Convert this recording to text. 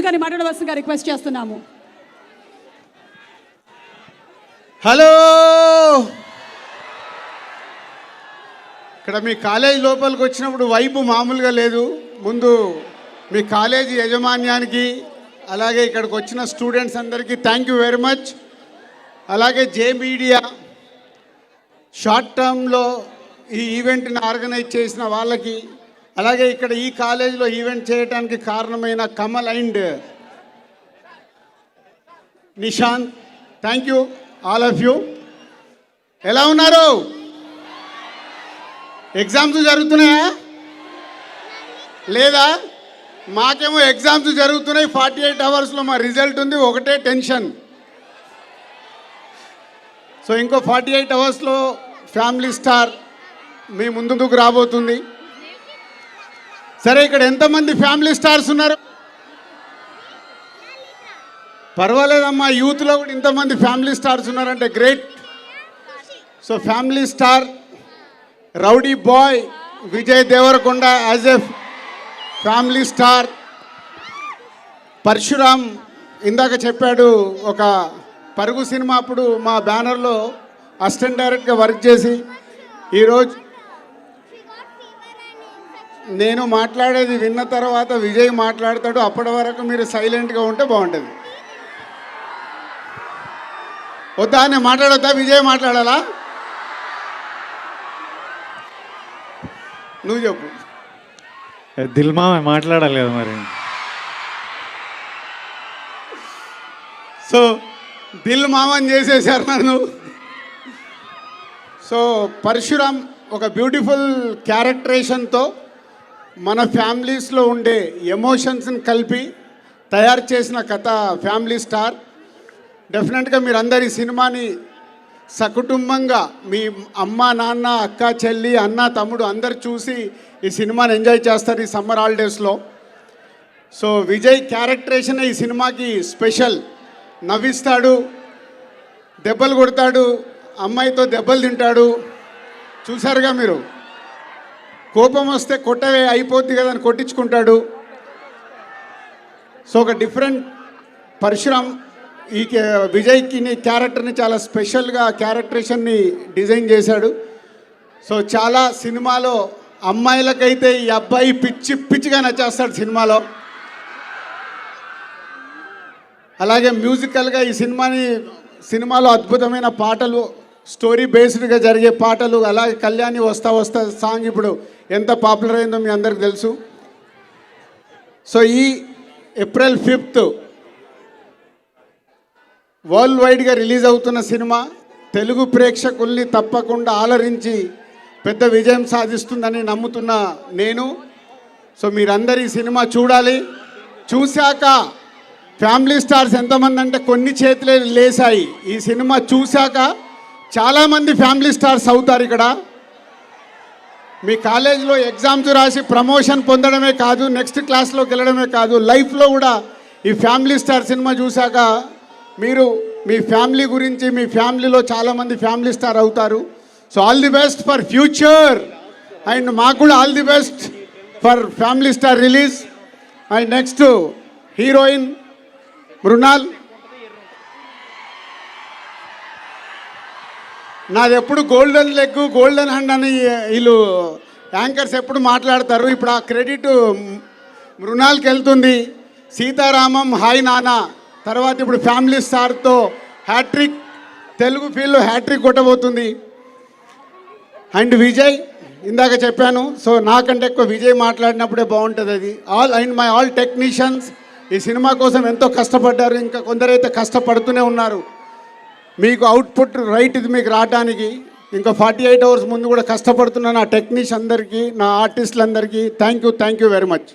గారిని మాట్లాడవలసిందిగా రిక్వెస్ట్ చేస్తున్నాము. హలో, ఇక్కడ మీ కాలేజ్ లోపలికి వచ్చినప్పుడు వైపు మామూలుగా లేదు. ముందు మీ కాలేజీ యాజమాన్యానికి అలాగే ఇక్కడికి వచ్చిన స్టూడెంట్స్ అందరికీ థ్యాంక్ యూ వెరీ మచ్. అలాగే జే మీడియా షార్ట్ టర్మ్లో ఈ ఈవెంట్ని ఆర్గనైజ్ చేసిన వాళ్ళకి, అలాగే ఇక్కడ ఈ కాలేజీలో ఈవెంట్ చేయడానికి కారణమైన Kamal and Nishant, thank you all of you. ఎలా ఉన్నారు? ఎగ్జామ్స్ జరుగుతున్నాయా లేదా? మాకేమో ఎగ్జామ్స్ జరుగుతున్నాయి, 48 అవర్స్లో మా రిజల్ట్ ఉంది, ఒకటే టెన్షన్. సో ఇంకో 48 అవర్స్లో ఫ్యామిలీ స్టార్ మీ ముందుకు రాబోతుంది. సరే, ఇక్కడ ఎంతమంది ఫ్యామిలీ స్టార్స్ ఉన్నారు? పర్వాలేదమ్మా, యూత్లో కూడా ఇంతమంది ఫ్యామిలీ స్టార్స్ ఉన్నారంటే great. So family star rowdy boy Vijay Deverakonda as a family star. Parasuram ఇందాక చెప్పాడు, ఒక పరుగు సినిమా అప్పుడు మా బ్యానర్లో అసిస్టెంట్ డైరెక్ట్గా వర్క్ చేసి, ఈరోజు నేను మాట్లాడేది విన్న తర్వాత విజయ్ మాట్లాడతాడు. అప్పటి వరకు మీరు సైలెంట్గా ఉంటే బాగుంటుంది. వద్దా? నేను మాట్లాడొద్దా? విజయ్ మాట్లాడాలా? నువ్వు చెప్పు. దిల్ మామ మాట్లాడాలి కదా మరి. సో దిల్ మామని చేసేసారు నన్ను. సో పరశురామ్ ఒక బ్యూటిఫుల్ క్యారెక్టరేషన్తో మన ఫ్యామిలీస్లో ఉండే ఎమోషన్స్ని కలిపి తయారు చేసిన కథ ఫ్యామిలీ స్టార్. డెఫినెట్గా మీరు అందరు ఈ సినిమాని సకుటుంబంగా మీ అమ్మ నాన్న అక్క చెల్లి అన్న తమ్ముడు అందరు చూసి ఈ సినిమాని ఎంజాయ్ చేస్తారు ఈ సమ్మర్ హాలిడేస్లో. సో విజయ్ క్యారెక్టరేషన్ ఈ సినిమాకి స్పెషల్. నవ్విస్తాడు, దెబ్బలు కొడతాడు, అమ్మాయితో దెబ్బలు తింటాడు. చూసారుగా మీరు, కోపం వస్తే కొట్టవే అయిపోద్ది కదా అని కొట్టించుకుంటాడు. సో ఒక డిఫరెంట్ పరశురామ్ ఈ విజయ్కి క్యారెక్టర్ని చాలా స్పెషల్గా క్యారెక్టరేషన్ని డిజైన్ చేశాడు. సో చాలా సినిమాలో అమ్మాయిలకైతే ఈ అబ్బాయి పిచ్చిగా నచ్చేస్తాడు సినిమాలో. అలాగే మ్యూజికల్గా ఈ సినిమాలో అద్భుతమైన పాటలు, స్టోరీ బేస్డ్గా జరిగే పాటలు, అలాగే కళ్యాణి వస్తా వస్తా సాంగ్ ఇప్పుడు ఎంత పాపులర్ అయిందో మీ అందరికి తెలుసు. సో ఈ ఏప్రిల్ 5th వరల్డ్ వైడ్గా రిలీజ్ అవుతున్న సినిమా తెలుగు ప్రేక్షకుల్ని తప్పకుండా ఆలరించి పెద్ద విజయం సాధిస్తుందని నమ్ముతున్న నేను. సో మీరందరూ ఈ సినిమా చూడాలి. చూశాక ఫ్యామిలీ స్టార్స్ ఎంతమంది అంటే కొన్ని చేతులే లేసాయి. ఈ సినిమా చూశాక చాలామంది ఫ్యామిలీ స్టార్స్ అవుతారు. ఇక్కడ మీ కాలేజీలో ఎగ్జామ్స్ రాసి ప్రమోషన్ పొందడమే కాదు, నెక్స్ట్ క్లాస్లోకి వెళ్ళడమే కాదు, లైఫ్లో కూడా ఈ ఫ్యామిలీ స్టార్ సినిమా చూశాక మీరు మీ ఫ్యామిలీ గురించి, మీ ఫ్యామిలీలో చాలామంది ఫ్యామిలీ స్టార్ అవుతారు. So all the best for future, and మాకు కూడా all the best for family star release. And next heroine Mrunal. నాది ఎప్పుడు గోల్డెన్ లెగ్ గోల్డెన్ హ్యాండ్ అని వీళ్ళు యాంకర్స్ ఎప్పుడు మాట్లాడతారు. ఇప్పుడు ఆ క్రెడిట్ మృణాల్కి వెళ్తుంది. సీతారామం, హాయ్ నానా తర్వాత ఇప్పుడు ఫ్యామిలీ స్టార్తో హ్యాట్రిక్, తెలుగు ఫీల్డ్లో హ్యాట్రిక్ కొట్టబోతుంది. అండ్ విజయ్ ఇందాక చెప్పాను, సో నాకంటే ఎక్కువ విజయ్ మాట్లాడినప్పుడే బాగుంటుంది అది. ఆల్ టెక్నీషియన్స్ ఈ సినిమా కోసం ఎంతో కష్టపడ్డారు, ఇంకా కొందరైతే కష్టపడుతూనే ఉన్నారు. మీకు అవుట్పుట్ రైట్ ఇది మీకు రావడానికి ఇంకా 48 అవర్స్ ముందు కూడా కష్టపడుతున్న నా టెక్నీషియన్ అందరికీ, నా ఆర్టిస్టులందరికీ థ్యాంక్ యూ వెరీ మచ్.